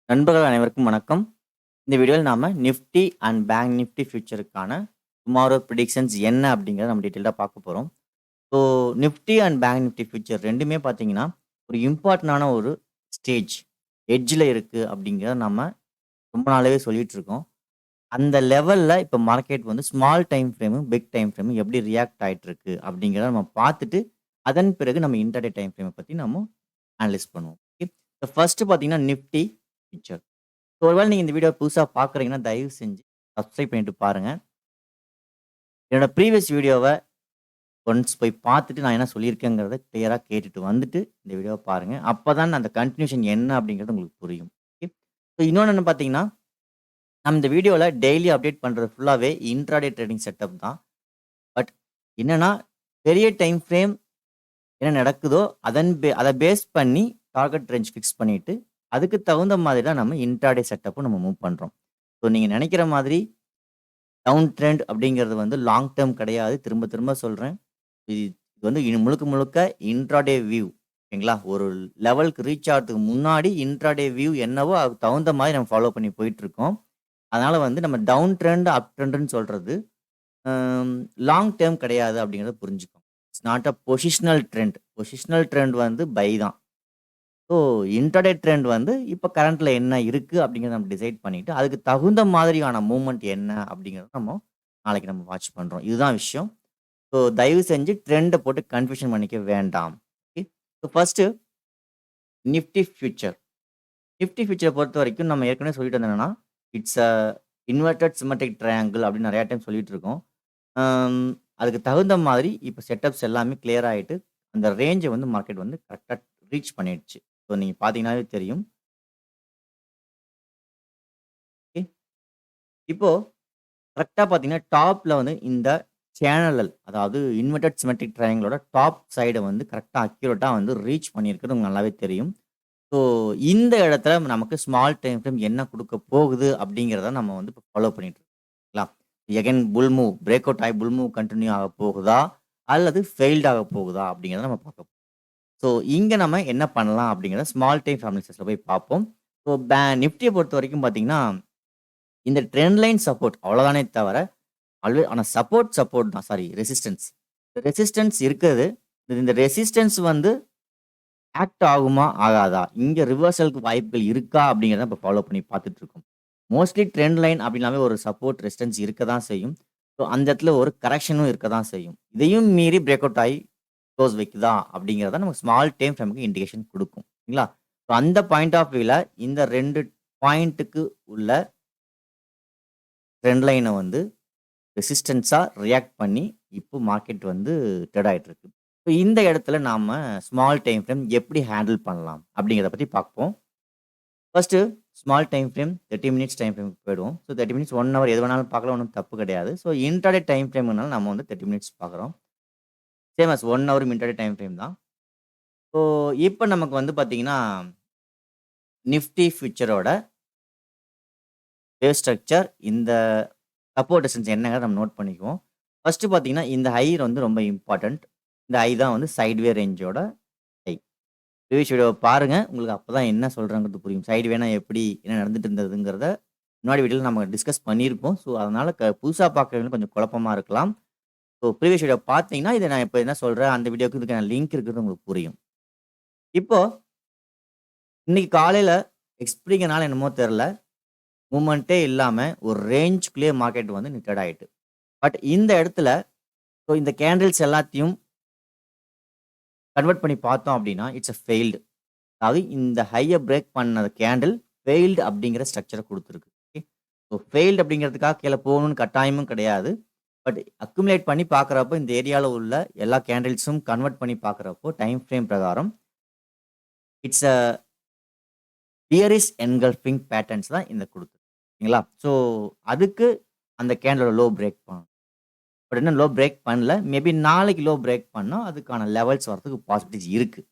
நண்பர்கள் அனைவருக்கும் வணக்கம். இந்த வீடியோவில் நாம நிஃப்டி அண்ட் பேங்க் நிஃப்டி ஃபியூச்சருக்கான டுமாரோ ப்ரிடிக்ஷன்ஸ் என்ன அப்படிங்கிறத நம்ம டீட்டெயிலாக பார்க்க போகிறோம். So Nifty and bank Nifty future ரெண்டுமே பார்த்தீங்கன்னா ஒரு இம்பார்ட்டண்டான ஒரு ஸ்டேஜ் எட்ஜில் இருக்குது அப்படிங்கிறத நம்ம ரொம்ப நாளாவே சொல்லிட்டு இருக்கோம். அந்த லெவலில் இப்போ மார்க்கெட் வந்து ஸ்மால் டைம் ஃப்ரேமும் பிக் டைம் ஃப்ரேமும் எப்படி ரியாக்ட் ஆகிட்டு இருக்கு அப்படிங்கிறத நம்ம பார்த்துட்டு அதன் பிறகு நம்ம இன்டர்டே டைம் ஃப்ரேமை பற்றி நம்ம அனலைஸ் பண்ணுவோம். ஓகே, ஃபர்ஸ்ட் பார்த்தீங்கன்னா நிஃப்டி ஃபியூச்சர். ஸோ ஒருவேளை நீங்க இந்த வீடியோ புதுசா பார்க்குறீங்கன்னா, தயவு செஞ்சு சப்ஸ்கிரைப் பண்ணிட்டு பாருங்க. என்னோட ப்ரீவியஸ் வீடியோவ ஒன்ஸ் போய் பார்த்துட்டு நான் என்ன சொல்லியிருக்கேங்கிறத கிளியரா கேட்டுட்டு வந்துட்டு இந்த வீடியோவ பாருங்க. அப்பதான் அந்த கன்க்ளூஷன் என்ன அப்படிங்கிறது உங்களுக்கு புரியும். ஓகே. ஸோ இன்னொன்னு என்ன பார்த்தீங்கன்னா, நம்ம இந்த வீடியோல டெய்லி அப்டேட் பண்றது ஃபுல்லாவே இன்ட்ராடே ட்ரேடிங் செட்டப் தான். பட் என்னன்னா, பெரிய டைம் ஃப்ரேம் என்ன நடக்குதோ அத பேஸ் பண்ணி டார்கெட் ரேஞ்ச் ஃபிக்ஸ் பண்ணிட்டு, அதுக்கு தகுந்த மாதிரி தான் நம்ம இன்ட்ராடே செட்டப்பும் நம்ம மூவ் பண்றோம். ஸோ நீங்க நெனைக்கிற மாதிரி டவுன் ட்ரெண்ட் அப்படிங்கிறது வந்து லாங் டெர்ம் கிடையாது. திரும்ப திரும்ப சொல்றேன். இது இது வந்து முழுக்க முழுக்க இன்ட்ராடே வியூ. ஓகேங்களா? ஒரு லெவலுக்கு ரீச் ஆகுறதுக்கு முன்னாடி இன்ட்ராடே வியூ என்னவோ அதுக்கு தகுந்த மாதிரி நம்ம ஃபாலோ பண்ணி போயிட்டுருக்கோம். அதனால வந்து நம்ம டவுன் ட்ரெண்ட், அப் ட்ரெண்ட்ன்னு சொல்றது லாங் டெர்ம் கிடையாது அப்படிங்கிறத புரிஞ்சுக்கோங்க. It's not a positional trend. Positional trend வந்து பை தான். ஸோ இன்ட்ராடே ட்ரெண்ட் வந்து இப்ப கரண்ட்ல என்ன இருக்கு அப்படிங்கிறத நம்ம டிசைட் பண்ணிட்டு, அதுக்கு தகுந்த மாதிரியான மூவ்மெண்ட் என்ன அப்படிங்கிறத நாளைக்கு நம்ம வாட்ச் பண்றோம். இதுதான் விஷயம். ஸோ தயவு செஞ்சு ட்ரெண்ட போட்டு கன்ஃப்யூஷன் பண்ணிக்க வேண்டாம். Okay. So first Nifty future. Nifty ஃபியூச்சர பொறுத்தவரைக்கும் நம்ம ஏற்கனவே சொல்லிட்டு வந்தது என்னன்னா, it's a inverted symmetric triangle அப்படின்னு நெறைய டைம் சொல்லிட்டு இருக்கோம். அம் அதுக்கு தகுந்த மாதிரி இப்ப செட்டப்ஸ் எல்லாமே கிளியர் ஆயிட்டு, அந்த ரேஞ்ச வந்து மார்க்கெட் வந்து கரெக்ட்டா ரீச் பண்ணிடுச்சு. ஸோ நீங்க பார்த்தீங்கன்னாவே தெரியும். ஓகே. இப்போ கரெக்ட்டா பார்த்தீங்கன்னா, டாப்ல வந்து இந்த சேனல் அதாவது இன்வெர்டட் சிமெட்ரிக் ட்ரையாங்கிளோட டாப் சைட வந்து கரெக்ட்டா அக்யூரேட்டா வந்து ரீச் பண்ணியிருக்கிறது உங்களுக்கு நல்லாவே தெரியும். ஸோ இந்த இடத்துல நமக்கு ஸ்மால் டைம் ஃப்ரேம் என்ன குடுக்க போகுது அப்படிங்கிறத நம்ம வந்து இப்ப ஃபாலோ பண்ணிட்டு இருக்கோம். எகைன் புல் மூவ் பிரேக் அவுட் ஆயி புல் மூவ் கன்டின்யூ ஆக போகுதா? அல்லது ஃபெயில்ட் ஆக போகுதா? அப்படிங்கிறத நம்ம பார்க்க போறோம். ஸோ இங்க நம்ம என்ன பண்ணலாம் அப்படிங்கிறத ஸ்மால் டைம் அனாலிசிஸ்ல போய் பார்ப்போம். ஸோ நிஃப்டிய பொறுத்தவரைக்கும் பார்த்தீங்கன்னா, இந்த ட்ரெண்ட் லைன் சப்போர்ட் அவ்வளோதானே தவிர ஆனா சப்போர்ட் தான். Sorry, resistance. ரெசிஸ்டன்ஸ் இருக்குது. இந்த ரெசிஸ்டன்ஸ் வந்து ஆக்ட் ஆகுமா? ஆகாதா? இங்க ரிவர்சலுக்கு வாய்ப்புகள் இருக்கா? அப்படிங்கிறத இப்ப ஃபாலோ பண்ணி பார்த்துட்டு இருக்கோம். மோஸ்ட்லி ட்ரெண்ட் லைன் அப்படின்னாவே ஒரு சப்போர்ட், ரெசிஸ்டன்ஸ் இருக்க தான் செய்யும். ஸோ அந்த இடத்துல ஒரு கரெக்ஷனும் இருக்க தான் செய்யும். இதையும் மீறி பிரேக் அவுட் ஆயி க்ளோஸ் வைக்குதா? அப்படிங்கிறத நமக்கு ஸ்மால் டைம் ஃப்ரேமுக்கு இண்டிகேஷன் குடுக்கும். சரிங்களா? ஸோ அந்த பாயிண்ட் ஆஃப் வியூல இந்த 2 பாயிண்ட்டுக்கு உள்ள ட்ரெண்ட் லைன வந்து ரெசிஸ்டன்ஸா ரியாக்ட் பண்ணி, இப்போ மார்க்கெட் வந்து ட்ரேட் ஆயிட்டு இருக்கு. ஸோ இந்த இடத்துல நாம ஸ்மால் டைம் ஃப்ரேம் எப்படி ஹேண்டில் பண்ணலாம்? அப்படிங்கிறத பத்தி பார்ப்போம். First small time frame 30 minutes time ஃப்ரேம்க்கு போயிடுவோம். ஸோ 30 மினிட்ஸ் 1 ஹவர் எது வேணாலும் பார்க்கலாம். ஒண்ணும் தப்பு கிடையாது. ஸோ இன்ட்ராடே டைம் ஃப்ரேம்னால நம்ம வந்து 30 மினிட்ஸ் பார்க்குறோம். சேம் அஸ் 1 ஹவரும் இன்ட்ராடே டைம் ஃப்ரேம் தான். ஸோ இப்ப நமக்கு வந்து பார்த்தீங்கன்னா, நிஃப்டி ஃபியூச்சரோட வேவ் ஸ்ட்ரக்சர் இந்த சப்போர்ட் ரெசிஸ்டன்ஸ் என்னங்கிறத நம்ம நோட் பண்ணிக்குவோம். ஃபர்ஸ்ட்டு பார்த்தீங்கன்னா, இந்த ஹை வந்து ரொம்ப இம்பார்ட்டன்ட். இந்த ஹை தான் வந்து சைட்வே ரேஞ்சோட ஹை. ப்ரீவியஸ் வீடியோவ பாருங்க. உங்களுக்கு அப்பதான் என்ன சொல்றேங்கிறது புரியும். சைட்வேனா எப்படி? என்ன நடந்துட்டு இருந்ததுங்கிறத முன்னாடி வீடியோல நம்ம டிஸ்கஸ் பண்ணியிருப்போம். ஸோ, அதனால புதுசா பார்க்கிறவங்களுக்கு கொஞ்சம் குழப்பமா இருக்கலாம். ஸோ, ப்ரீவியஸ் வீடியோ பார்த்தீங்கன்னா, இத நான் இப்ப என்ன சொல்றேன், அந்த வீடியோக்கு இதுக்கான லிங்க் இருக்கிறது உங்களுக்கு புரியும். இப்போ இன்னைக்கு காலையில எக்ஸ்பீரிங்கனால என்னமோ தெரியல, மூவ்மெண்ட்டே இல்லாம ஒரு ரேஞ்சுக்குள்ளேயே மார்க்கெட் வந்து ட்ரேட் ஆயிட்டு. பட் இந்த இடத்துல ஸோ இந்த கேண்டில்ஸ் எல்லாத்தையும் கன்வெர்ட் பண்ணி பார்த்தோம் அப்படின்னா, இட்ஸ் அ ஃபெயில்டு. அதாவது இந்த ஹைய பிரேக் பண்ண கேண்டில் ஃபெயில்டு அப்படிங்கிற ஸ்ட்ரக்சர குடுத்துருக்கு. ஓகே. ஸோ ஃபெயில்டு அப்படிங்கிறதுக்காக கீழ போகணும்னு கட்டாயமும் கிடையாது. பட் அக்குமுலேட் பண்ணி பார்க்குறப்போ இந்த ஏரியால உள்ள எல்லா கேண்டில்ஸும் கன்வெர்ட் பண்ணி பார்க்குறப்போ டைம் ஃப்ரேம் பிரகாரம் it's a bearish engulfing patterns தான் இந்த குடுத்துருக்கு. சரிங்களா? ஸோ அதுக்கு அந்த கேண்டிலோட லோ பிரேக் பண்ணணும். பட் இன்னும் லோ பிரேக் பண்ணல. மேபி நாளைக்கு லோ பிரேக் பண்ணா அதுக்கான லெவல்ஸ் வரதுக்கு பாசிபிலிட்டீஸ் இருக்கு.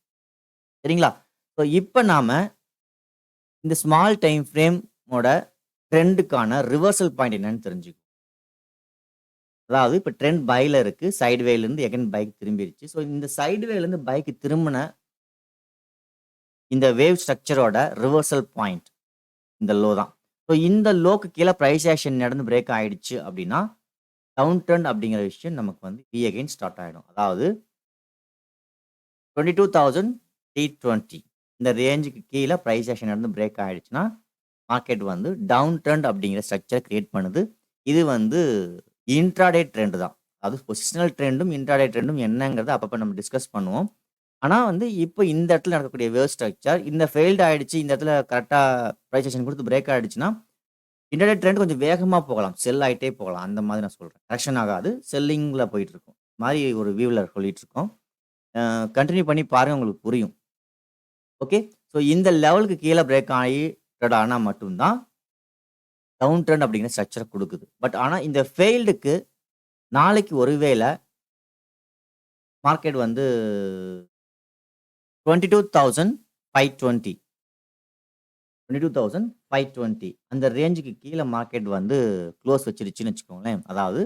சரிங்களா? ஸோ இப்ப நாம இந்த ஸ்மால் டைம் ஃப்ரேமோட ட்ரெண்டுக்கான ரிவர்சல் பாயிண்ட் என்னன்னு தெரிஞ்சுக்குவோம். அதாவது இப்ப ட்ரெண்ட் பைல இருக்கு. சைட்வேலேருந்து எகைன் பைக்கு திரும்பிருச்சு. ஸோ இந்த சைட்வேலேருந்து பைக்கு திரும்புன இந்த வேவ் ஸ்ட்ரக்சரோட ரிவர்சல் பாயிண்ட் இந்த லோ தான். ஸோ இந்த லோக்கு கீழ பிரைஸ் ஆக்ஷன் நடந்து பிரேக் ஆயிடுச்சு அப்படின்னா, டவுன் ட்ரெண்ட் அப்படிங்கிற விஷயம் நமக்கு வந்து அகைன் ஸ்டார்ட் ஆயிடும். அதாவது 22,320 இந்த ரேஞ்சுக்கு கீழ பிரைஸ் ஆக்ஷன் நடந்து பிரேக் ஆயிடுச்சுன்னா, மார்க்கெட் வந்து டவுன் ட்ரெண்ட் அப்படிங்கிற ஸ்ட்ரக்சர் கிரியேட் பண்ணுது. இது வந்து இன்ட்ராடே ட்ரெண்ட் தான். அதாவது பொசிஷனல் ட்ரெண்டும், இன்ட்ராடே ட்ரெண்டும் என்னங்கிறத அப்பப்ப நம்ம டிஸ்கஸ் பண்ணுவோம். ஆனா வந்து இப்போ இந்த இடத்துல நடக்கக்கூடிய வேவ் ஸ்ட்ரக்சர் இந்த ஃபெயில்ட் ஆயிடுச்சு. இந்த இடத்துல கரெக்ட்டா பிரைஸ் ஆக்ஷன் குடுத்து பிரேக் ஆயிடுச்சுன்னா, இன்ட்ராடே ட்ரெண்ட் கொஞ்சம் வேகமா போகலாம். செல் ஆயிட்டே போகலாம். அந்த மாதிரி நான் சொல்றேன். கரெக்ஷன் ஆகாது. செல்லிங்ல போயிட்டு இருக்கும். மாரி ஒரு வியூல சொல்லிட்டு இருக்கோம். கன்டின்யூ பண்ணி பாருங்க உங்களுக்கு புரியும். ஓகே. ஸோ இந்த லெவலுக்கு கீழ பிரேக் ஆகி ட்ரேட் ஆனா மட்டும் தான் டவுன் ட்ரெண்ட் அப்படிங்கிற ஸ்ட்ரக்சர குடுக்குது. பட் ஆனா இந்த ஃபெயில்டுக்கு நாளைக்கு ஒருவேள மார்க்கெட் வந்து 22,520 22,520 அந்த ரேஞ்சுக்கு கீழ மார்க்கெட் வந்து குளோஸ் வச்சிருச்சுன்னு வச்சுக்கோங்களேன். அதாவது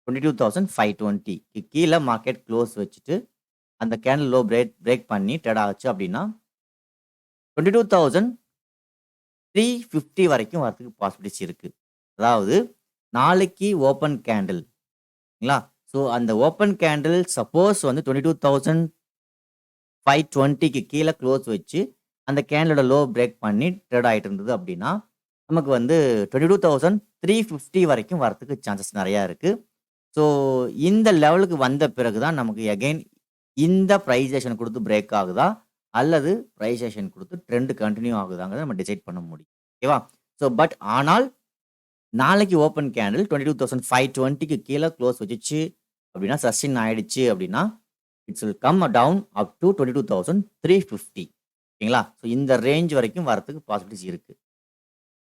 22,520க்கு கீழ மார்க்கெட் குளோஸ் வச்சுட்டு, அந்த கேண்டில் லோ பிரேக் பண்ணி ட்ரேட் ஆச்சு அப்படின்னா, 22,350 வரைக்கும் வரதுக்கு பாசிபிலிட்டிஸ் இருக்கு. அதாவது நாளைக்கு ஓப்பன் கேண்டில் ங்களா? ஸோ அந்த ஓப்பன் கேண்டில் சப்போஸ் வந்து 22,520க்கு கீழ குளோஸ் வச்சு, அந்த கேண்டிலோட லோ பிரேக் பண்ணி ட்ரேட் ஆயிட்டு இருந்தது அப்படின்னா, நமக்கு வந்து 22,350 வரைக்கும் வரதுக்கு சான்சஸ் நெறையா இருக்கு. ஸோ இந்த லெவலுக்கு வந்த பிறகு தான் நமக்கு அகைன் இந்த பிரைஸ் ஆக்ஷன் குடுத்து பிரேக் ஆகுதா? அல்லது பிரைஸ் ஆக்ஷன் குடுத்து ட்ரெண்ட் கன்டின்யூ ஆகுதாங்கிறத நம்ம டிசைட் பண்ண முடியும். ஓகேவா? ஸோ பட் ஆனால் நாளைக்கு ஓப்பன் கேண்டில் 22,520க்கு கீழ குளோஸ் வச்சுச்சு அப்படின்னா, சஸ்டெயின் ஆயிடுச்சு அப்படின்னா, its will come down up to 22,350 ஓகேங்களா? ஸோ இந்த ரேஞ்ச் வரைக்கும் வரதுக்கு பாசிபிலிட்டிஸ் இருக்கு.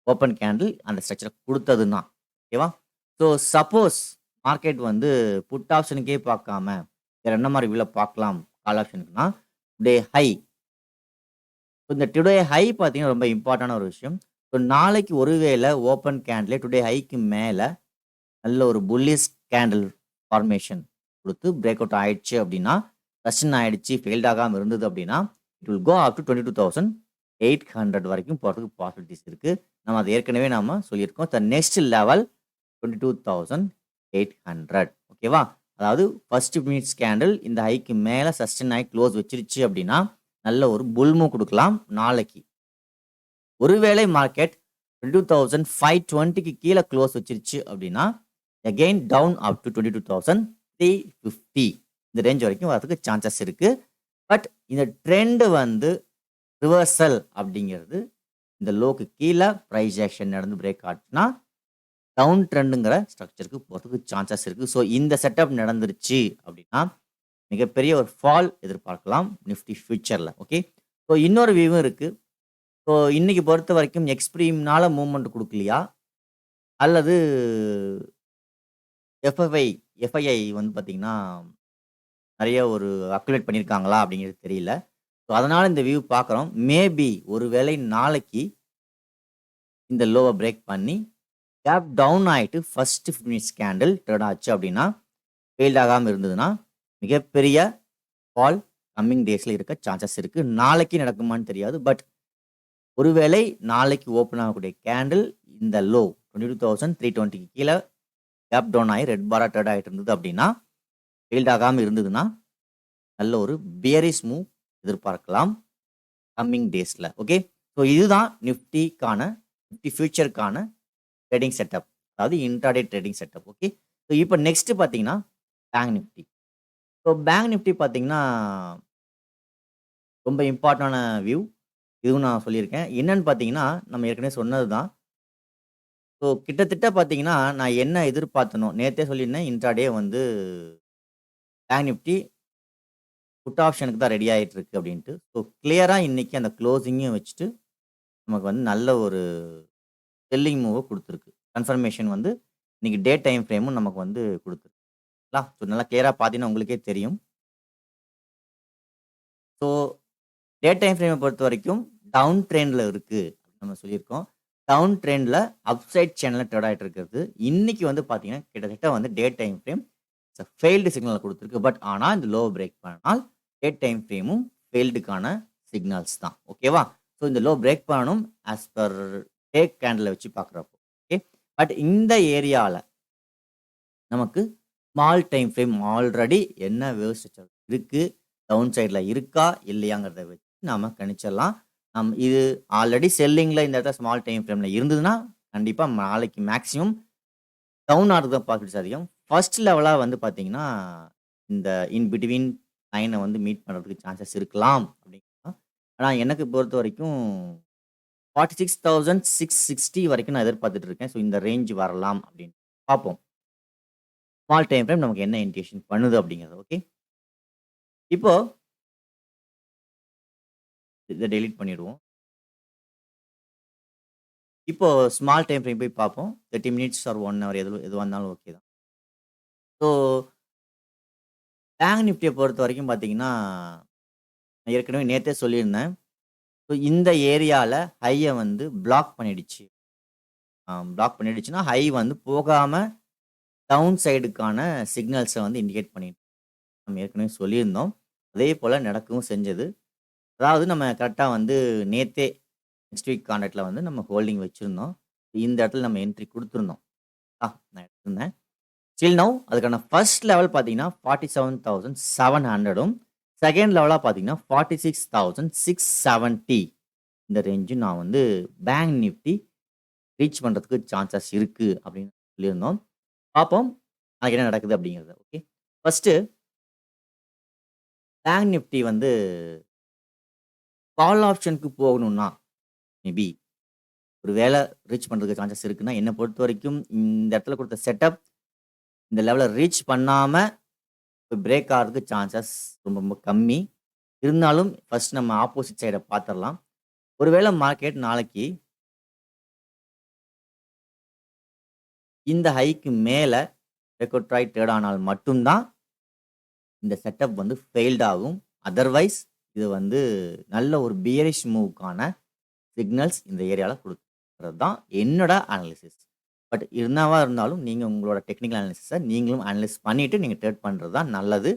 ஓப்பன் கேண்டில் அந்த ஸ்ட்ரக்சர குடுத்ததுன்னா. ஓகேவா? ஸோ சப்போஸ் மார்க்கெட் வந்து புட் ஆப்ஷனுக்கே பார்க்காம, வேற என்ன மாரி வியூல பார்க்கலாம் கால் ஆப்ஷனுக்குன்னா, டுடே ஹை. இந்த டுடே ஹை பார்த்தீங்கன்னா ரொம்ப இம்பார்ட்டன்டான ஒரு விஷயம். ஸோ நாளைக்கு ஒருவேள ஓப்பன் கேண்டிலே டுடே ஹைக்கு மேல நல்ல ஒரு புல்லிஷ் கேண்டில் ஃபார்மேஷன் குடுத்து பிரேக் அவுட் ஆயிடுச்சு அப்படின்னா, சஸ்டெயின் ஆயிடுச்சு, ஃபெயில்ட் ஆகாம இருந்தது அப்படின்னா, it will go up to 22,800 வரைக்கும் போறதுக்கு பாசிபிலிட்டிஸ் இருக்கு. நம்ம அத ஏற்கனவே நாம சொல்லியிருக்கோம். த நெக்ஸ்ட் லெவல் 22,800 ஓகேவா? அதாவது ஃபர்ஸ்ட் மினிட்ஸ் கேண்டில் இந்த ஹைக்கு மேல சஸ்டெயின் ஆயி க்ளோஸ் வச்சிருச்சு அப்படின்னா, நல்ல ஒரு புல் மூவ் குடுக்கலாம் நாளைக்கு. ஒருவேளை மார்க்கெட் 22,520க்கு கீழ க்ளோஸ் வச்சிருச்சு அப்படின்னா, அகைன் டவுன் அப் டூ 22,350 இந்த ரேஞ்ச் வரைக்கும் வரதுக்கு சான்சஸ் இருக்கு. பட் இந்த ட்ரெண்ட் வந்து ரிவர்சல் அப்படிங்கிறது இந்த லோக்கு கீழ பிரைஸ் ஆக்ஷன் நடந்து பிரேக் ஆச்சுன்னா, டவுன் ட்ரெண்டுங்கிற ஸ்ட்ரக்சருக்கு போறதுக்கு சான்சஸ் இருக்கு. ஸோ இந்த செட்டப் நடந்துருச்சு அப்படின்னா, மிகப்பெரிய ஒரு ஃபால் எதிர்பார்க்கலாம் நிஃப்டி ஃபியூச்சர்ல. ஓகே. ஸோ இன்னொரு வியூவும் இருக்கு. ஸோ இன்னைக்கு பொறுத்தவரைக்கும் எக்ஸ்ட்ரீம்னால மூவ்மெண்ட் குடுக்கலையா? அல்லது எஃப்ஐஐ வந்து பார்த்தீங்கன்னா, நெறைய ஒரு அக்குமுலேட் பண்ணியிருக்காங்களா? அப்படிங்கிறது தெரியல. ஸோ அதனால இந்த வியூ பார்க்குறோம். மேபி ஒருவேளை நாளைக்கு இந்த லோவ பிரேக் பண்ணி கேப் டவுன் ஆயிட்டு ஃபர்ஸ்ட் மினிட்ஸ் கேண்டில் ட்ரேட் ஆச்சு அப்படின்னா, ஃபெயில்ட் ஆகாம இருந்ததுன்னா, மிகப்பெரிய ஃபால் கம்மிங் டேஸ்ல இருக்க சான்சஸ் இருக்கு. நாளைக்கு நடக்குமான்னு தெரியாது. பட் ஒருவேளை நாளைக்கு ஓப்பன் ஆகக்கூடிய கேண்டில் இந்த லோ 22,320க்கு கீழ கேப் டவுன் ஆயி ரெட் பாரா ட்ரேட் ஆயிட்டு இருந்தது அப்படின்னா, ஃபெயில்ட் ஆகாம இருந்ததுன்னா, நல்ல ஒரு பியரிஷ் மூவ் எதிர்பார்க்கலாம் கம்மிங் டேஸ்ல. ஓகே. ஸோ இதுதான் நிஃப்டி ஃபியூச்சர்க்கான ட்ரேடிங் செட்டப். அதாவது intraday trading setup. Okay. So இப்போ நெக்ஸ்ட் பார்த்தீங்கன்னா, bank Nifty. So bank Nifty பார்த்தீங்கன்னா, ரொம்ப இம்பார்ட்டன்டான வியூ. இதுவும் நான் சொல்லியிருக்கேன். என்னன்னு பார்த்தீங்கன்னா, நம்ம ஏற்கனவே சொன்னது தான். ஸோ கிட்டத்தட்ட பார்த்தீங்கன்னா, நான் என்ன எதிர்பார்த்தனோ நேத்தே சொல்லியிருந்தேன். இன்ட்ராடே வந்து பேங்க் நிஃப்டி புட் ஆப்ஷனுக்கு தான் ரெடி ஆயிட்டு இருக்கு அப்படின்ட்டு. ஸோ கிளியரா இன்னைக்கு அந்த க்ளோசிங்கும் வச்சுட்டு, நமக்கு வந்து நல்ல ஒரு செல்லிங் மூவ குடுத்துருக்கு. கன்ஃபர்மேஷன் வந்து இன்னைக்கு டே டைம் ஃப்ரேமும் நமக்கு வந்து குடுத்துருக்குங்களா? ஸோ நல்லா கிளியரா பார்த்தீங்கன்னா உங்களுக்கே தெரியும். ஸோ டே டைம் ஃப்ரேம பொறுத்தவரைக்கும் டவுன் ட்ரெண்ட்ல இருக்கு. நம்ம சொல்லியிருக்கோம். டவுன் ட்ரெண்ட்ல அப்சைட் சேனல்ல ட்ரேட் ஆயிட்டு இருக்கிறது. இன்னைக்கு வந்து பார்த்தீங்கன்னா, கிட்டத்தட்ட வந்து டே டைம் ஃப்ரேம் ஃபெயில்டு சிக்னல குடுத்துருக்கு. பட் ஆனா இந்த லோவ பிரேக் பண்ணால் டே டைம் ஃப்ரேமும் ஃபெயில்டுக்கான சிக்னல்ஸ் தான். ஓகேவா? ஸோ இந்த லோ பிரேக் பண்ணணும் ஆஸ் பர் டேக் கேண்டில வச்சு பார்க்குறப்போ. ஓகே. பட் இந்த ஏரியால நமக்கு ஸ்மால் டைம் ஃப்ரேம் ஆல்ரெடி என்ன வேவ் ஸ்ட்ரக்சர் இருக்கு, டவுன் சைட்ல இருக்கா இல்லையாங்கிறத வச்சு நாம கணிச்சிடலாம். இது ஆல்ரெடி செல்லிங்ல இந்த இடத்துல ஸ்மால் டைம் ஃப்ரேம்ல இருந்ததுன்னா, கண்டிப்பா நாளைக்கு மேக்ஸிமம் டவுன் ஆகுறது தான் பாசிபிலிட்டிஸ் அதிகம். ஃபர்ஸ்ட் லெவலா வந்து பார்த்தீங்கன்னா, இந்த இன் பிட்வீன் லைன வந்து மீட் பண்றதுக்கு சான்சஸ் இருக்கலாம் அப்படிங்கலாம். ஆனா எனக்கு பொறுத்தவரைக்கும் 46,660 வரைக்கும் நான் எதிர்பார்த்துட்டு இருக்கேன். ஸோ இந்த ரேஞ்ச் வரலாம் அப்படின்னு. பார்ப்போம். ஸ்மால் டைம் ஃப்ரேம் நமக்கு என்ன இண்டிகேஷன் பண்ணுது அப்படிங்கிறது. ஓகே. இப்போ இத டெலீட் பண்ணிடுவோம். இப்போ ஸ்மால் டைம் ஃப்ரேம் போய் பார்ப்போம். 30 மினிட்ஸ் ஆர் 1 ஹவர் எதுவா இருந்தாலும் ஓகே தான். ஸோ பேங்க் நிஃப்டிய பொறுத்தவரைக்கும் பார்த்தீங்கன்னா, நான் ஏற்கனவே நேத்தே சொல்லியிருந்தேன். ஸோ இந்த ஏரியால ஹைய வந்து பிளாக் பண்ணிடுச்சு. பிளாக் பண்ணிடுச்சுன்னா, ஹை வந்து போகாம டவுன் சைடுக்கான சிக்னல்ஸ வந்து இண்டிகேட் பண்ணிடும். நம்ம ஏற்கனவே சொல்லியிருந்தோம். அதே போல நடக்கவும் செஞ்சது. அதாவது நம்ம கரெக்ட்டா வந்து நேத்தே நெக்ஸ்ட் வீக் கான்ட்ராக்ட்ல வந்து நம்ம ஹோல்டிங் வச்சிருந்தோம். இந்த இடத்துல நம்ம என்ட்ரி குடுத்துருந்தோம். நான் எடுத்திருந்தேன். ஸ்டில் நவ் அதுக்கான ஃபர்ஸ்ட் லெவல் பார்த்தீங்கன்னா, 47,700ம் செகண்ட் லெவலா பார்த்தீங்கன்னா, 46,670 இந்த ரேஞ்சும் நான் வந்து பேங்க் நிஃப்டி ரீச் பண்றதுக்கு சான்சஸ் இருக்கு அப்படின்னு சொல்லியிருந்தோம். பார்ப்போம். நாளைக்கு என்ன நடக்குது அப்படிங்கிறத. ஓகே. ஃபர்ஸ்ட்டு பேங்க் நிஃப்டி வந்து கால் ஆப்ஷனுக்கு போகணும்னா, மேபி ஒரு வேள ரீச் பண்றதுக்கு சான்சஸ் இருக்குன்னா, என்ன பொறுத்தவரைக்கும் இந்த இடத்துல குடுத்த செட்டப் இந்த லெவல ரீச் பண்ணாம பிரேக் ஆகுறதுக்கு சான்சஸ் ரொம்ப ரொம்ப கம்மி. இருந்தாலும் ஃபர்ஸ்ட் நம்ம ஆப்போசிட் சைட பார்த்துரலாம். ஒருவேள மார்க்கெட் நாளைக்கு இந்த ஹைக்கு மேல பிரேக் அவுட் ஆயி ட்ரேட் ஆனால் மட்டும் தான் இந்த செட்டப் வந்து ஃபெயில்ட் ஆகும். அதர்வைஸ் இது வந்து நல்ல ஒரு பியரிஷ் மூவ்க்கான சிக்னல்ஸ் இந்த ஏரியால குடுக்குறது தான் என்னோட அனாலிசிஸ். பட் என்னவா இருந்தாலும் நீங்க உங்களோட டெக்னிக்கல் அனாலிசிஸ நீங்களும் அனலைஸ் பண்ணிட்டு நீங்க ட்ரேட் பண்றது தான் நல்லது.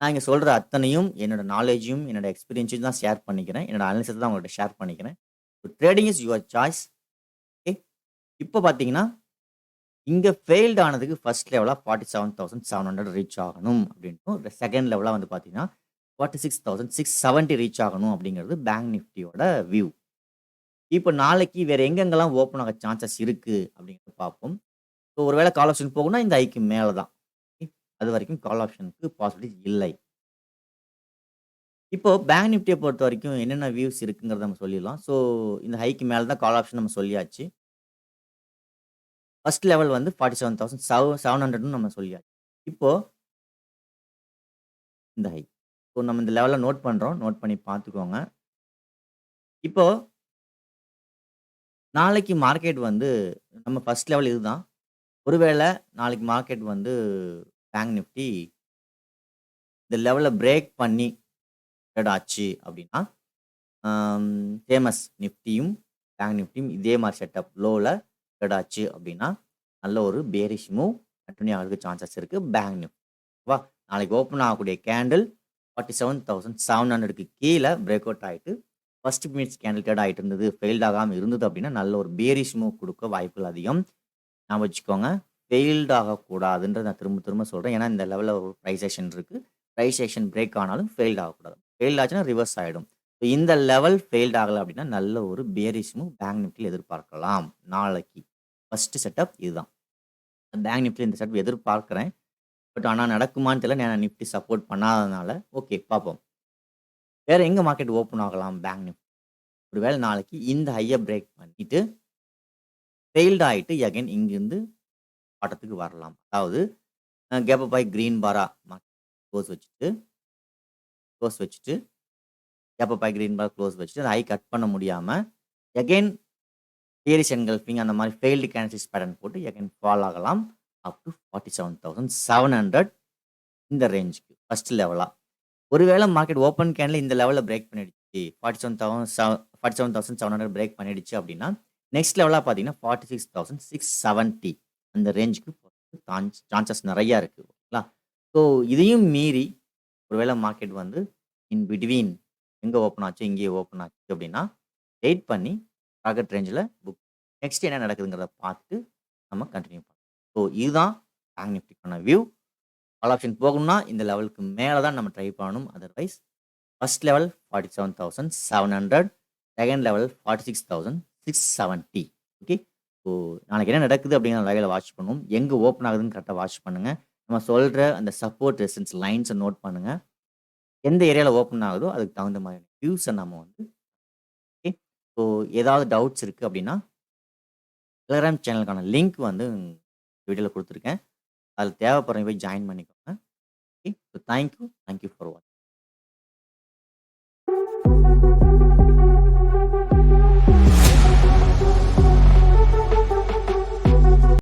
நான் இங்க சொல்ற அத்தனையும் என்னோட நாலேட்ஜையும், என்னோட எக்ஸ்பீரியன்ஸையும் தான் ஷேர் பண்ணிக்கிறேன். என்னோட அனாலிசிஸ் தான் உங்கள்ட்ட ஷேர் பண்ணிக்கிறேன். Trading is your choice. Okay. இப்போ பார்த்தீங்கன்னா, இங்க ஃபெயில்ட் ஆனதுக்கு ஃபர்ஸ்ட் லெவலா 47,700 ரீச் ஆகணும் அப்படின்னும், செகண்ட் லெவலா வந்து பார்த்தீங்கன்னா, 46,670 ரீச் ஆகணும் அப்படிங்கிறது பேங்க் நிஃப்டியோட வியூ. இப்போ நாளைக்கு வேற எங்கெங்கெல்லாம் ஓப்பன் ஆக சான்சஸ் இருக்கு அப்படிங்கிறத பார்ப்போம். ஸோ ஒருவேளை கால் ஆப்ஷன் போகும்னா இந்த ஹைக்கு மேல தான். அதுவரைக்கும் கால் ஆப்ஷனுக்கு பாசிபிலிட்டிஸ் இல்லை. இப்போ பேங்க் நிஃப்டிய பொறுத்தவரைக்கும் என்னென்ன வியூஸ் இருக்குங்கிறத நம்ம சொல்லிடலாம். ஸோ இந்த ஹைக்கு மேல தான் கால் ஆப்ஷன் நம்ம சொல்லியாச்சு. ஃபர்ஸ்ட் லெவல் வந்து 47,700ன்னு நம்ம சொல்லியாச்சு. இப்போ இந்த ஹை. ஸோ நம்ம இந்த லெவல நோட் பண்றோம். நோட் பண்ணி பார்த்துக்கோங்க. இப்போ நாளைக்கு மார்க்கெட் வந்து நம்ம ஃபர்ஸ்ட் லெவல் இதுதான். ஒருவேள நாளைக்கு மார்க்கெட் வந்து பேங்க் நிஃப்டி இந்த லெவல பிரேக் பண்ணி ட்ரேட் ஆச்சு அப்படின்னா, ஃபேமஸ் நிஃப்டியும், பேங்க் நிஃப்டியும் இதே மாரி செட்டப் லோல ட்ரேட் ஆச்சு அப்படின்னா, நல்ல ஒரு பேரிஷ் மூவ் கன்டின்யூ ஆகுறதுக்கு சான்சஸ் இருக்கு பேங்க் நிஃப்டி. ஓகேவா? நாளைக்கு ஓப்பன் ஆகக்கூடிய கேண்டில் 47,700க்கு கீழ பிரேக் அவுட் ஆயிட்டு, ஃபர்ஸ்ட் மினிட்ஸ் கேண்டில் ட்ரேட் ஆயிட்டு இருந்தது. ஃபெயில்ட் ஆகாம இருந்தது அப்படின்னா, நல்ல ஒரு பேரிஷ் மூவ் குடுக்க வாய்ப்புகள் அதிகம். ஞாபகம் வச்சுக்கோங்க. ஃபெயில்ட் ஆகக்கூடாதுன்றத நான் திரும்ப திரும்ப சொல்றேன். ஏன்னா இந்த லெவல்ல ஒரு பிரைஸ் ஆக்ஷன் இருக்கு. பிரைஸ் ஆக்ஷன் பிரேக் ஆனாலும் ஃபெயில்ட் ஆகக்கூடாது. ஃபெயில்ட் ஆச்சுன்னா ரிவர்ஸ் ஆயிடும். இந்த லெவல் ஃபெயில்ட் ஆகல அப்படின்னா, நல்ல ஒரு பியரிஷ் மூவ் பேங்க் நிஃப்டில எதிர்பார்க்கலாம் நாளைக்கு. ஃபர்ஸ்ட் செட்டப் இதுதான். பேங்க் நிஃப்டில இந்த செட்டப் எதிர்பார்க்கிறேன். பட் ஆனா நடக்குமான்னு தெரியல. ஏன்னா நிஃப்டி சப்போர்ட் பண்ணாதனால. ஓகே பார்ப்போம். வேற எங்க மார்க்கெட் ஓப்பன் ஆகலாம் பேங்க் நிஃப்டி? ஒருவேளை நாளைக்கு இந்த ஹைய பிரேக் பண்ணிட்டு, ஃபெயில்ட் ஆயிட்டு அகைன் இங்கிருந்து பாட்டத்துக்கு வரலாம். அதாவது கேப் அப் ஆயி கிரீன் பாரா க்ளோஸ் வச்சுட்டு, க்ளோஸ் வச்சுட்டு, கேப் அப் ஆயி கிரீன் பார் க்ளோஸ் வச்சுட்டு, ஹை கட் பண்ண முடியாம, அகைன் பியரிஷ் என்கல்ஃபிங் அந்த மாரி ஃபெயில்டு கேண்டில்ஸ் பேட்டர்ன் போட்டு அகைன் ஃபால் ஆகலாம். அப் டூ 47,700 இந்த ரேஞ்சுக்கு ஃபர்ஸ்ட் லெவலா. ஒருவேளை மார்க்கெட் ஓப்பன் கேண்ட்ல இந்த லெவல்ல பிரேக் பண்ணிடுச்சு. 47,700 பிரேக் பண்ணிடுச்சு அப்படின்னா, நெக்ஸ்ட் லெவலா பார்த்தீங்கன்னா 46,670 அந்த ரேஞ்சுக்கு போறதுக்கு சான்சஸ் நெறைய இருக்கு. ஓகேங்களா? ஸோ இதையும் மீறி ஒருவேளை மார்க்கெட் வந்து இன் பிட்வீன் எங்க ஓப்பன் ஆச்சு, இங்கேயே ஓப்பன் ஆச்சு அப்படின்னா, வெயிட் பண்ணி டார்கெட் ரேஞ்சில புக் நெக்ஸ்ட் என்ன நடக்குதுங்கிறத பார்த்து நம்ம கன்டின்யூ பண்ணலாம். ஸோ இதுதான் பேங்க் நிஃப்டிக்கான வியூ. கால் ஆப்ஷன் போகணும்னா இந்த லெவலுக்கு மேல தான் நம்ம ட்ரை பண்ணணும். Otherwise first level 47,700 second level 46,670 okay. So நாளைக்கு என்ன நடக்குது அப்படிங்கிற லைவ்ல வாட்ச் பண்ணுவோம். எங்க ஓப்பன் ஆகுதுன்னு கரெக்ட்டா வாட்ச் பண்ணுங்க. நம்ம சொல்ற அந்த சப்போர்ட் ரெசிஸ்டன்ஸ் லைன்ஸ நோட் பண்ணுங்க. எந்த ஏரியால ஓப்பன் ஆகுதோ அதுக்கு தகுந்த மாதிரியான வியூஸ நம்ம வந்து ஓகே. ஸோ ஏதாவது டவுட்ஸ் இருக்கு அப்படின்னா, டெலகிராம் சேனலுக்கான லிங்க் வந்து வீடியோல குடுத்துருக்கேன். அதுல தேவைப்படுறவங்க போய் ஜாயின் பண்ணிக்கோங்க. Okay. So thank you for வாட்சிங்.